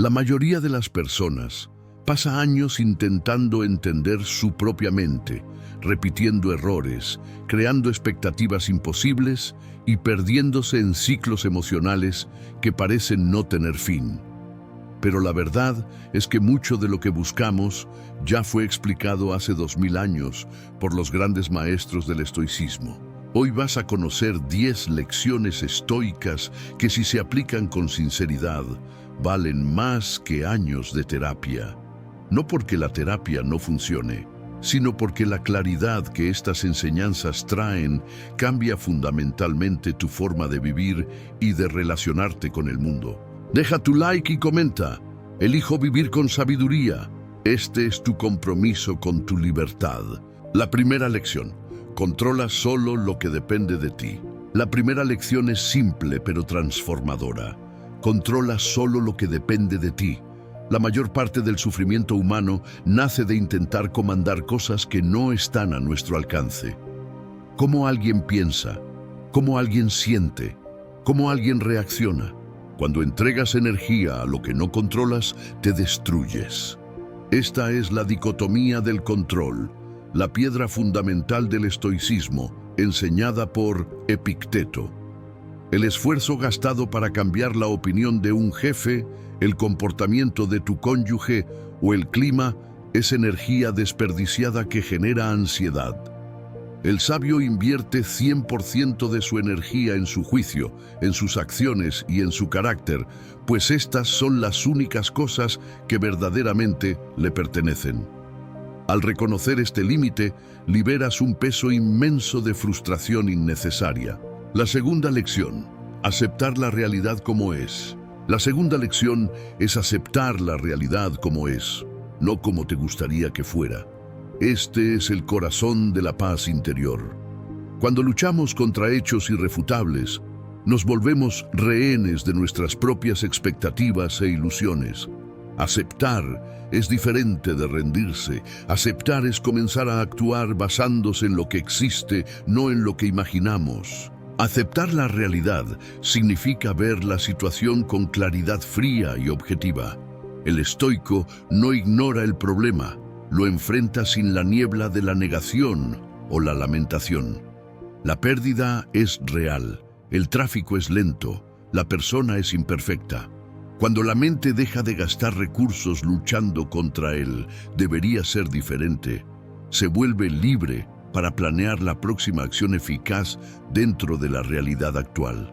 La mayoría de las personas pasa años intentando entender su propia mente, repitiendo errores, creando expectativas imposibles y perdiéndose en ciclos emocionales que parecen no tener fin. Pero la verdad es que mucho de lo que buscamos ya fue explicado hace 2000 años por los grandes maestros del estoicismo. Hoy vas a conocer 10 lecciones estoicas que, si se aplican con sinceridad, valen más que años de terapia. No porque la terapia no funcione, sino porque la claridad que estas enseñanzas traen cambia fundamentalmente tu forma de vivir y de relacionarte con el mundo. Deja tu like y comenta. Elijo vivir con sabiduría. Este es tu compromiso con tu libertad. La primera lección: controla solo lo que depende de ti. La primera lección es simple pero transformadora. Controla solo lo que depende de ti. La mayor parte del sufrimiento humano nace de intentar comandar cosas que no están a nuestro alcance. Cómo alguien piensa, cómo alguien siente, cómo alguien reacciona. Cuando entregas energía a lo que no controlas, te destruyes. Esta es la dicotomía del control, la piedra fundamental del estoicismo, enseñada por Epicteto. El esfuerzo gastado para cambiar la opinión de un jefe, el comportamiento de tu cónyuge o el clima es energía desperdiciada que genera ansiedad. El sabio invierte 100% de su energía en su juicio, en sus acciones y en su carácter, pues estas son las únicas cosas que verdaderamente le pertenecen. Al reconocer este límite, liberas un peso inmenso de frustración innecesaria. La segunda lección: aceptar la realidad como es. La segunda lección es aceptar la realidad como es, no como te gustaría que fuera. Este es el corazón de la paz interior. Cuando luchamos contra hechos irrefutables, nos volvemos rehenes de nuestras propias expectativas e ilusiones. Aceptar es diferente de rendirse. Aceptar es comenzar a actuar basándose en lo que existe, no en lo que imaginamos. Aceptar la realidad significa ver la situación con claridad fría y objetiva. El estoico no ignora el problema, lo enfrenta sin la niebla de la negación o la lamentación. La pérdida es real, el tráfico es lento, la persona es imperfecta. Cuando la mente deja de gastar recursos luchando contra él, debería ser diferente. Se vuelve libre para planear la próxima acción eficaz dentro de la realidad actual.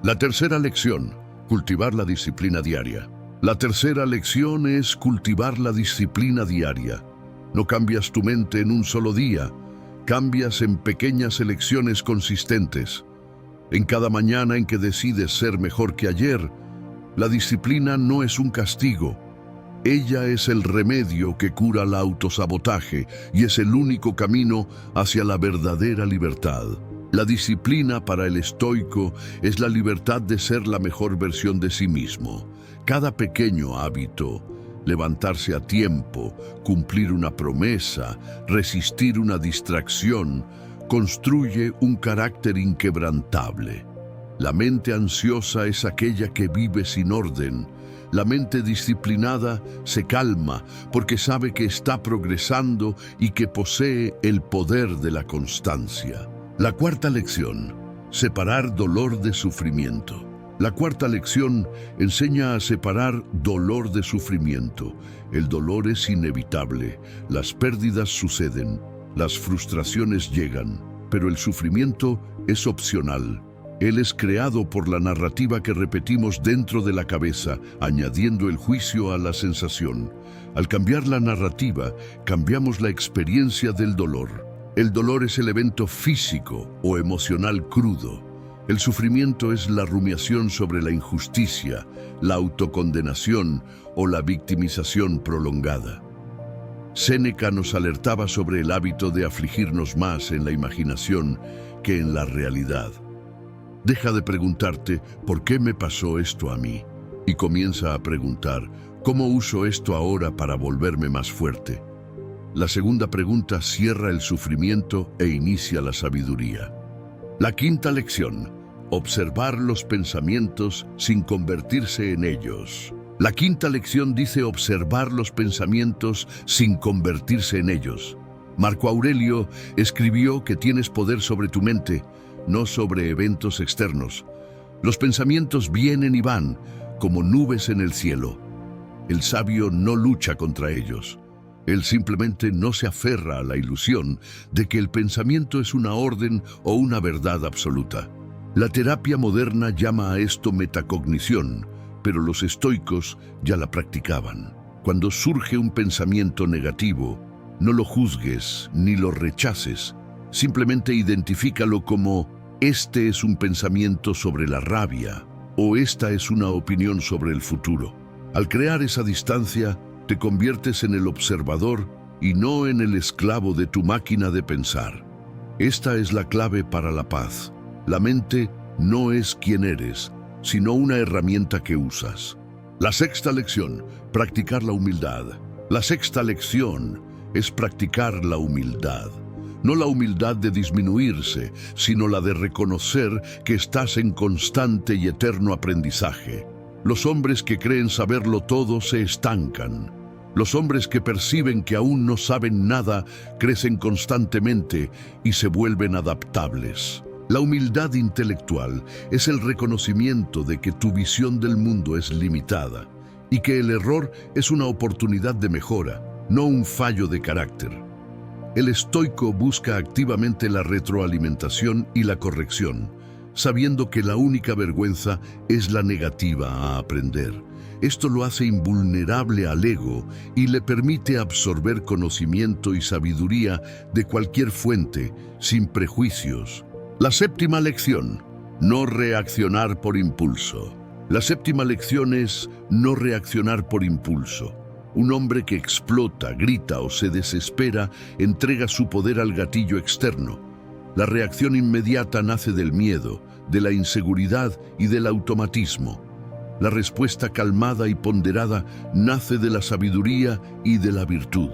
La tercera lección: cultivar la disciplina diaria. La tercera lección es cultivar la disciplina diaria. No cambias tu mente en un solo día, cambias en pequeñas elecciones consistentes. En cada mañana en que decides ser mejor que ayer, la disciplina no es un castigo. Ella es el remedio que cura el autosabotaje y es el único camino hacia la verdadera libertad. La disciplina para el estoico es la libertad de ser la mejor versión de sí mismo. Cada pequeño hábito, levantarse a tiempo, cumplir una promesa, resistir una distracción, construye un carácter inquebrantable. La mente ansiosa es aquella que vive sin orden. La mente disciplinada se calma porque sabe que está progresando y que posee el poder de la constancia. La cuarta lección: separar dolor de sufrimiento. La cuarta lección enseña a separar dolor de sufrimiento. El dolor es inevitable, las pérdidas suceden, las frustraciones llegan, pero el sufrimiento es opcional. Él es creado por la narrativa que repetimos dentro de la cabeza, añadiendo el juicio a la sensación. Al cambiar la narrativa, cambiamos la experiencia del dolor. El dolor es el evento físico o emocional crudo. El sufrimiento es la rumiación sobre la injusticia, la autocondenación o la victimización prolongada. Séneca nos alertaba sobre el hábito de afligirnos más en la imaginación que en la realidad. Deja de preguntarte ¿por qué me pasó esto a mí? Y comienza a preguntar ¿cómo uso esto ahora para volverme más fuerte? La segunda pregunta cierra el sufrimiento e inicia la sabiduría. La quinta lección: observar los pensamientos sin convertirse en ellos. La quinta lección dice observar los pensamientos sin convertirse en ellos. Marco Aurelio escribió que tienes poder sobre tu mente, no sobre eventos externos. Los pensamientos vienen y van, como nubes en el cielo. El sabio no lucha contra ellos. Él simplemente no se aferra a la ilusión de que el pensamiento es una orden o una verdad absoluta. La terapia moderna llama a esto metacognición, pero los estoicos ya la practicaban. Cuando surge un pensamiento negativo, no lo juzgues ni lo rechaces. Simplemente identifícalo como: este es un pensamiento sobre la rabia, o esta es una opinión sobre el futuro. Al crear esa distancia, te conviertes en el observador y no en el esclavo de tu máquina de pensar. Esta es la clave para la paz. La mente no es quien eres, sino una herramienta que usas. La sexta lección: practicar la humildad. La sexta lección es practicar la humildad. No la humildad de disminuirse, sino la de reconocer que estás en constante y eterno aprendizaje. Los hombres que creen saberlo todo se estancan. Los hombres que perciben que aún no saben nada crecen constantemente y se vuelven adaptables. La humildad intelectual es el reconocimiento de que tu visión del mundo es limitada y que el error es una oportunidad de mejora, no un fallo de carácter. El estoico busca activamente la retroalimentación y la corrección, sabiendo que la única vergüenza es la negativa a aprender. Esto lo hace invulnerable al ego y le permite absorber conocimiento y sabiduría de cualquier fuente, sin prejuicios. La séptima lección: no reaccionar por impulso. La séptima lección es no reaccionar por impulso. Un hombre que explota, grita o se desespera entrega su poder al gatillo externo. La reacción inmediata nace del miedo, de la inseguridad y del automatismo. La respuesta calmada y ponderada nace de la sabiduría y de la virtud.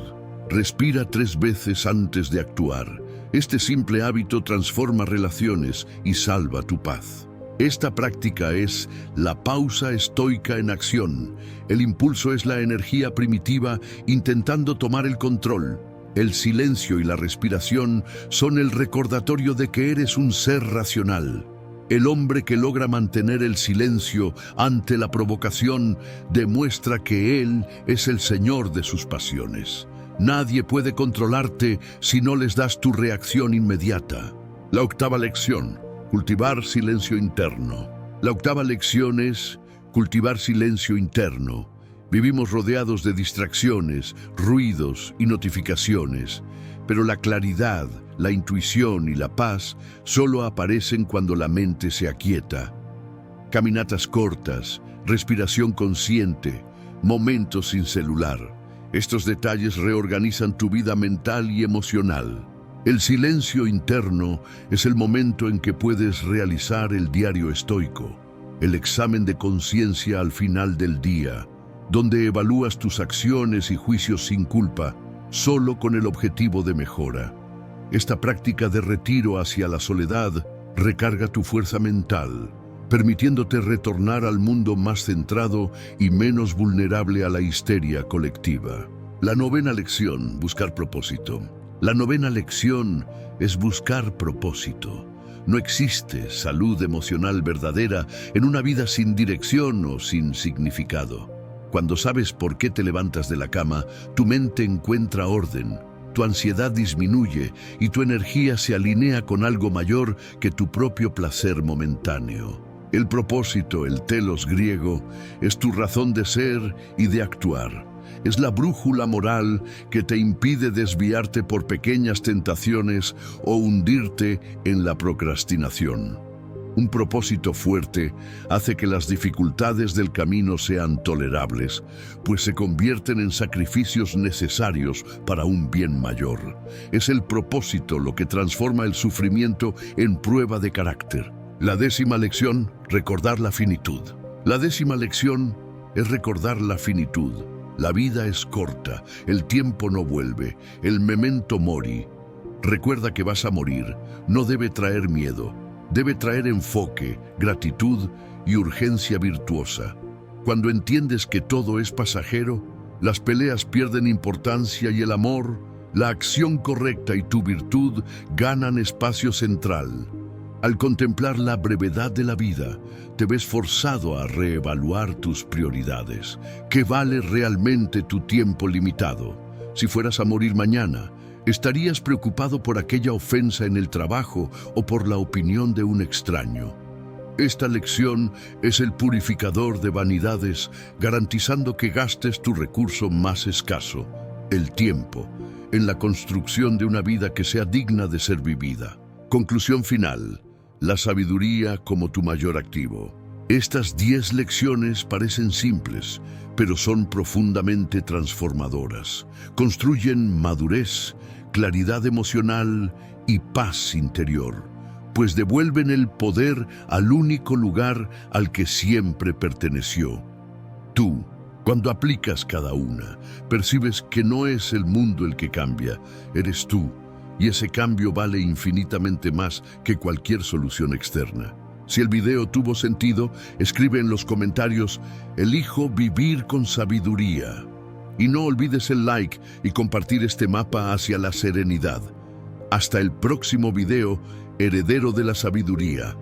Respira 3 veces antes de actuar. Este simple hábito transforma relaciones y salva tu paz. Esta práctica es la pausa estoica en acción. El impulso es la energía primitiva intentando tomar el control. El silencio y la respiración son el recordatorio de que eres un ser racional. El hombre que logra mantener el silencio ante la provocación demuestra que él es el señor de sus pasiones. Nadie puede controlarte si no les das tu reacción inmediata. La octava lección: cultivar silencio interno. La octava lección es cultivar silencio interno. Vivimos rodeados de distracciones, ruidos y notificaciones, pero la claridad, la intuición y la paz solo aparecen cuando la mente se aquieta. Caminatas cortas, respiración consciente, momentos sin celular. Estos detalles reorganizan tu vida mental y emocional. El silencio interno es el momento en que puedes realizar el diario estoico, el examen de conciencia al final del día, donde evalúas tus acciones y juicios sin culpa, solo con el objetivo de mejora. Esta práctica de retiro hacia la soledad recarga tu fuerza mental, permitiéndote retornar al mundo más centrado y menos vulnerable a la histeria colectiva. La novena lección: buscar propósito. La novena lección es buscar propósito. No existe salud emocional verdadera en una vida sin dirección o sin significado. Cuando sabes por qué te levantas de la cama, tu mente encuentra orden, tu ansiedad disminuye y tu energía se alinea con algo mayor que tu propio placer momentáneo. El propósito, el telos griego, es tu razón de ser y de actuar. Es la brújula moral que te impide desviarte por pequeñas tentaciones o hundirte en la procrastinación. Un propósito fuerte hace que las dificultades del camino sean tolerables, pues se convierten en sacrificios necesarios para un bien mayor. Es el propósito lo que transforma el sufrimiento en prueba de carácter. La décima lección: recordar la finitud. La décima lección es recordar la finitud. La vida es corta, el tiempo no vuelve, el memento mori. Recuerda que vas a morir, no debe traer miedo, debe traer enfoque, gratitud y urgencia virtuosa. Cuando entiendes que todo es pasajero, las peleas pierden importancia y el amor, la acción correcta y tu virtud ganan espacio central. Al contemplar la brevedad de la vida, te ves forzado a reevaluar tus prioridades. ¿Qué vale realmente tu tiempo limitado? Si fueras a morir mañana, ¿estarías preocupado por aquella ofensa en el trabajo o por la opinión de un extraño? Esta lección es el purificador de vanidades, garantizando que gastes tu recurso más escaso, el tiempo, en la construcción de una vida que sea digna de ser vivida. Conclusión final: la sabiduría como tu mayor activo. Estas 10 lecciones parecen simples, pero son profundamente transformadoras. Construyen madurez, claridad emocional y paz interior, pues devuelven el poder al único lugar al que siempre perteneció. Tú, cuando aplicas cada una, percibes que no es el mundo el que cambia, eres tú. Y ese cambio vale infinitamente más que cualquier solución externa. Si el video tuvo sentido, escribe en los comentarios: elijo vivir con sabiduría. Y no olvides el like y compartir este mapa hacia la serenidad. Hasta el próximo video, heredero de la sabiduría.